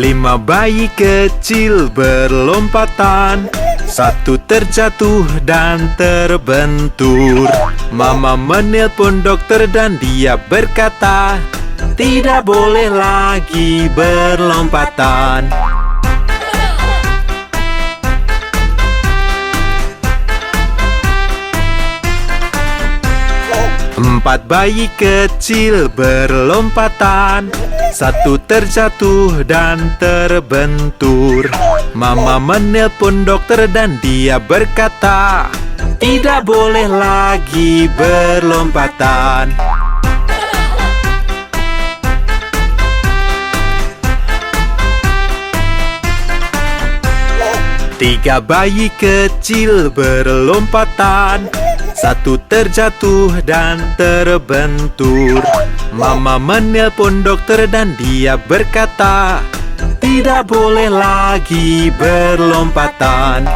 5 bayi kecil berlompatan. 1 terjatuh dan terbentur. Mama menelpon dokter dan dia berkata, tidak boleh lagi berlompatan. 4 bayi kecil berlompatan. 1 terjatuh dan terbentur. Mama menelpon dokter dan dia berkata, tidak boleh lagi berlompatan. 3 bayi kecil berlompatan. 1 terjatuh dan terbentur. Mama menelpon dokter dan dia berkata, tidak boleh lagi berlompatan.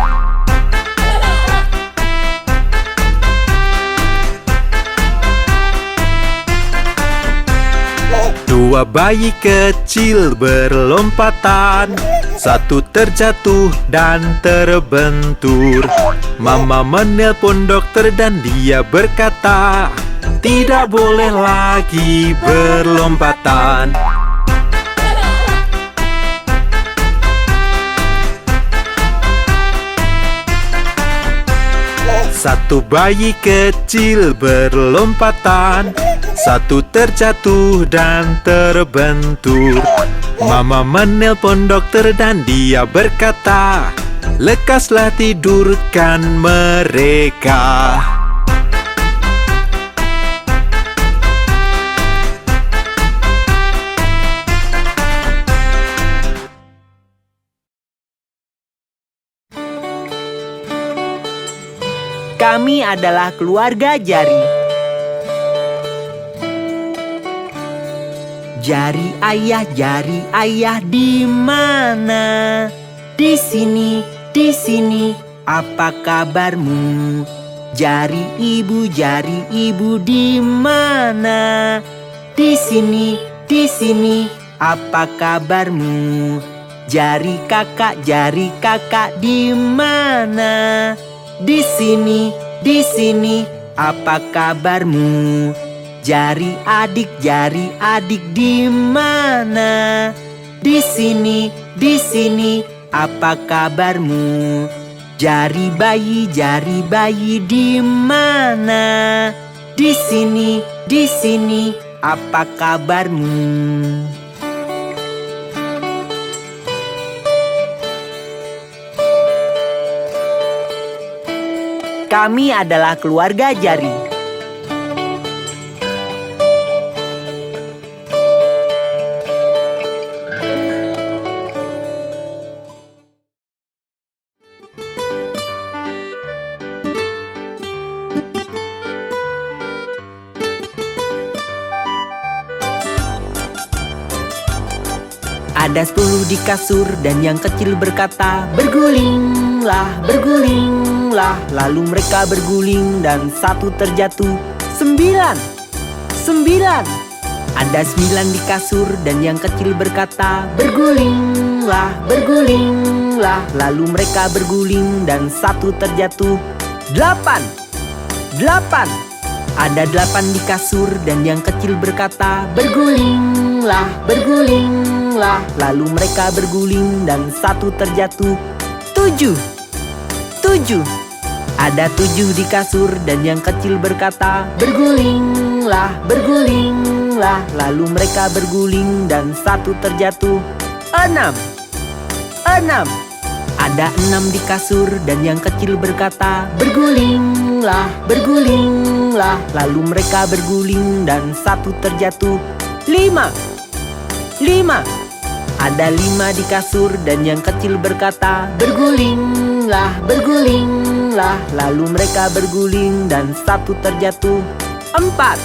2 bayi kecil berlompatan. 1 terjatuh dan terbentur. Mama menelpon dokter dan dia berkata, tidak boleh lagi berlompatan. 1 bayi kecil berlompatan. 1 terjatuh dan terbentur. Mama menelpon dokter dan dia berkata, lekaslah tidurkan mereka. Kami adalah keluarga Jari. Jari ayah di mana? Di sini, apa kabarmu? Jari ibu di mana? Di sini, apa kabarmu? Jari kakak di mana? Di sini, apa kabarmu? Jari adik di mana? Di sini, apa kabarmu? Jari bayi di mana? Di sini, apa kabarmu? Kami adalah keluarga Jari. Ada 10 di kasur dan yang kecil berkata, bergulinglah, bergulinglah. Lalu mereka berguling dan 1 terjatuh. 9. Ada 9 di kasur dan yang kecil berkata, bergulinglah, bergulinglah. Lalu mereka berguling dan 1 terjatuh. 8. Ada 8 di kasur dan yang kecil berkata, bergulinglah, bergulinglah. Lalu mereka berguling dan 1 terjatuh. 7. Ada 7 di kasur dan yang kecil berkata, bergulinglah, bergulinglah. Lalu mereka berguling dan 1 terjatuh. 6. Ada 6 di kasur dan yang kecil berkata, bergulinglah, bergulinglah. Lalu mereka berguling dan 1 terjatuh. 5. Ada 5 di kasur dan yang kecil berkata, bergulinglah, bergulinglah. Lalu mereka berguling dan 1 terjatuh. 4.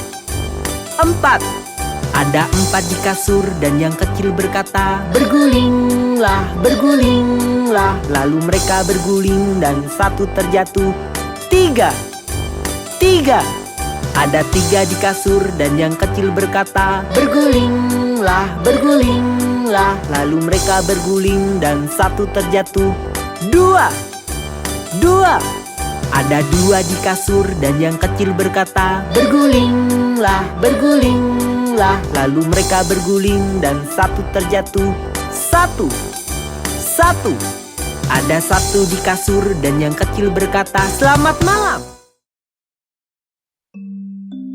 Ada 4 di kasur dan yang kecil berkata, bergulinglah, bergulinglah. Lalu mereka berguling dan 1 terjatuh. 3. Ada 3 di kasur dan yang kecil berkata, bergulinglah, bergulinglah. bergulinglah. Lalu mereka berguling dan satu terjatuh. Dua. Ada dua di kasur dan yang kecil berkata, bergulinglah, bergulinglah. Lalu mereka berguling dan satu terjatuh. Satu. Ada satu di kasur dan yang kecil berkata, selamat malam.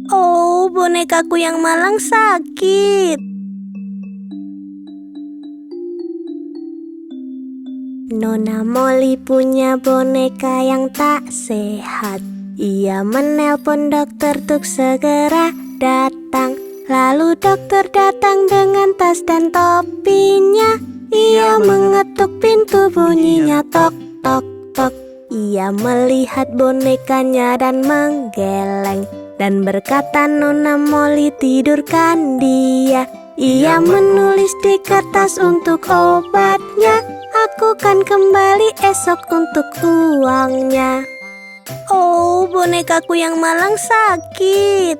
Oh, bonekaku yang malang sakit. Nona Molly punya boneka yang tak sehat. Ia menelpon dokter untuk segera datang. Lalu dokter datang dengan tas dan topinya. Ia mengetuk pintu, bunyinya tok tok tok. Ia melihat bonekanya dan menggeleng dan berkata, Nona Molly, tidurkan dia. Ia menulis di kertas untuk obatnya. Aku kan kembali esok untuk uangnya. Oh, bonekaku yang malang sakit.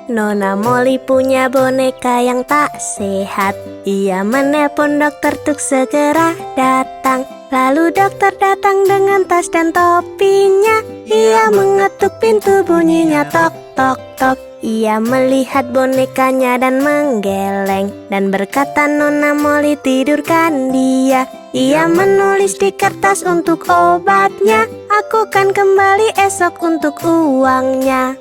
Nona Molly punya boneka yang tak sehat. Ia menelpon dokter untuk segera datang. Lalu dokter datang dengan tas dan topinya. Ia mengetuk pintu, bunyinya tok tok tok. Ia melihat bonekanya dan menggeleng dan berkata, Nona Molly, tidurkan dia. Ia menulis di kertas untuk obatnya. Aku kan kembali esok untuk uangnya.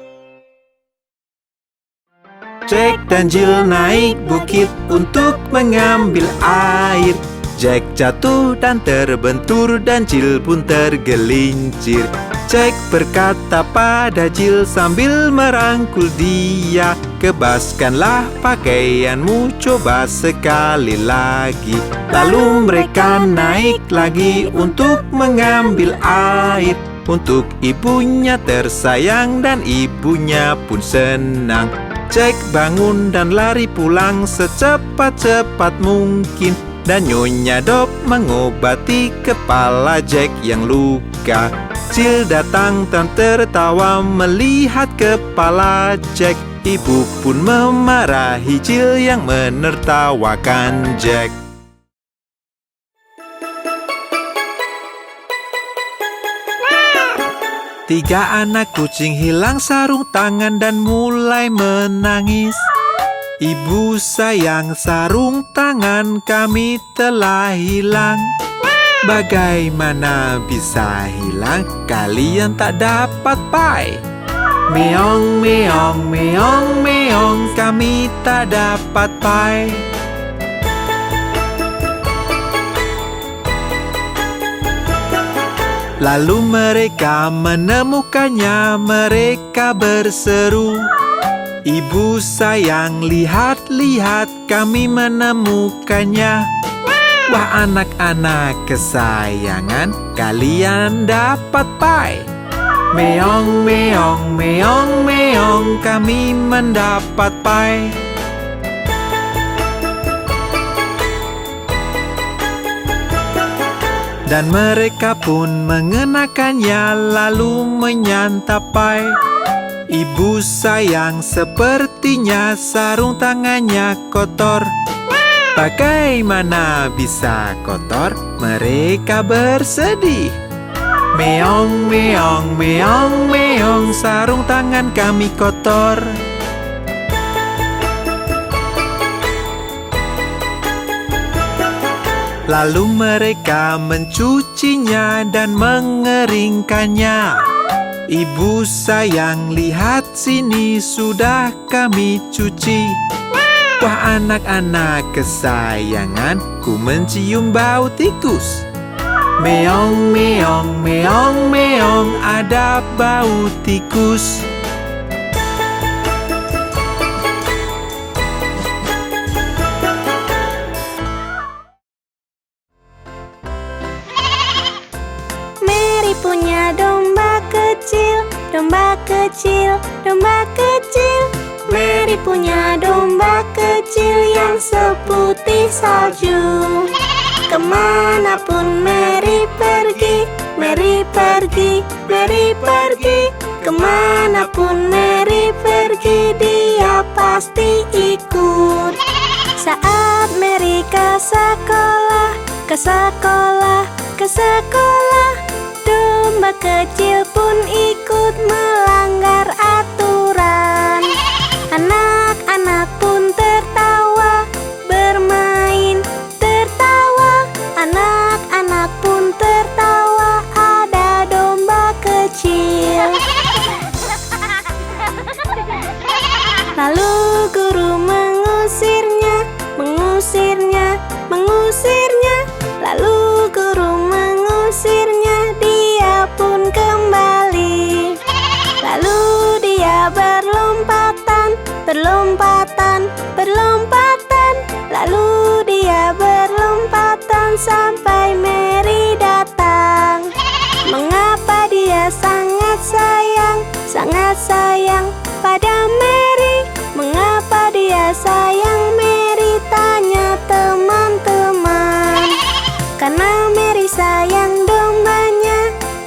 Jack dan Jill naik bukit untuk mengambil air. Jack jatuh dan terbentur dan Jill pun tergelincir. Jack berkata pada Jill sambil merangkul dia, kebaskanlah pakaianmu, coba sekali lagi. Lalu mereka naik lagi untuk mengambil air. Untuk ibunya tersayang dan ibunya pun senang. Jack bangun dan lari pulang secepat-cepat mungkin. Dan Nyonya Dop mengobati kepala Jack yang luka. Jill datang dan tertawa melihat kepala Jack. Ibu pun memarahi Jill yang menertawakan Jack. Tiga anak kucing hilang sarung tangan dan mulai menangis. Ibu sayang, sarung tangan kami telah hilang. Bagaimana bisa hilang? Kalian tak dapat pai. Meong, meong, meong, meong, kami tak dapat pai. Lalu mereka menemukannya, mereka berseru, Ibu sayang, lihat-lihat kami menemukannya. Wah, anak-anak kesayangan, kalian dapat pai. Meong, meong, meong, meong, kami mendapat pai. Dan mereka pun mengenakannya lalu menyantap pai. Ibu sayang, sepertinya sarung tangannya kotor. Bagaimana bisa kotor? Mereka bersedih. Meong, meong, meong, meong, sarung tangan kami kotor. Lalu mereka mencucinya dan mengeringkannya. Ibu sayang, lihat sini sudah kami cuci. Wah, anak-anak kesayangan, ku mencium bau tikus. Meong, meong, meong, meong, ada bau tikus. Mary punya domba kecil, domba kecil, domba kecil. Mary punya domba kecil yang seputih salju. Kemanapun Mary pergi, Mary pergi, Mary pergi. Kemanapun Mary pergi, dia pasti ikut. sekolah, ke sekolah. Domba kecil pun ikut melanggar aturan. Anak-anak pun tertawa, bermain, tertawa. Anak-anak pun tertawa, ada domba kecil. Lalu guru mengusirnya, mengusirnya, mengusirnya. Lalu guru mengusirnya, dia pun kembali. Lalu dia berlompatan, berlompatan, berlompatan. Lalu dia berlompatan sampai Mary datang. Mengapa dia sangat sayang pada Mary? Mengapa dia sayang Mary? Tanya teman-teman. Karena Mary sayang dombanya,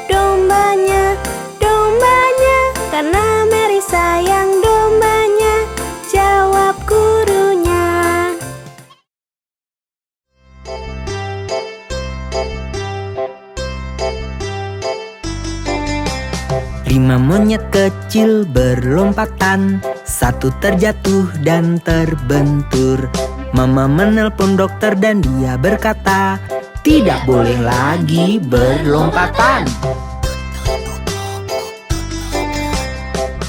dombanya, dombanya. Karena Mary sayang dombanya, jawab gurunya. Lima monyet kecil berlompatan, satu terjatuh dan terbentur. Mama menelpon dokter dan dia berkata, tidak boleh lagi berlompatan.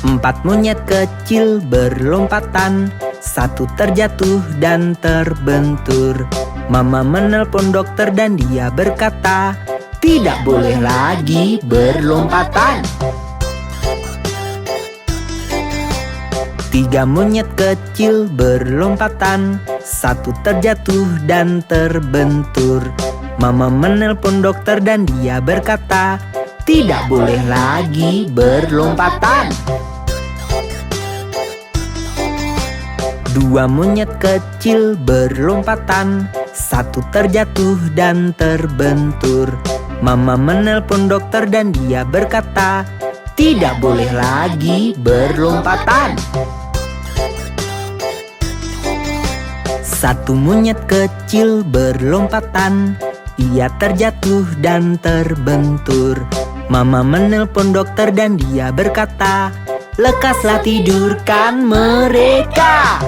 Empat monyet kecil berlompatan, satu terjatuh dan terbentur. Mama menelpon dokter dan dia berkata, tidak boleh lagi berlompatan. Tiga monyet kecil berlompatan, satu terjatuh dan terbentur. Mama menelpon dokter dan dia berkata, tidak boleh lagi berlompatan. Dua monyet kecil berlompatan, satu terjatuh dan terbentur. Mama menelpon dokter dan dia berkata, tidak boleh lagi berlompatan. Satu monyet kecil berlompatan, ia terjatuh dan terbentur. Mama menelpon dokter dan dia berkata, lekaslah tidurkan mereka.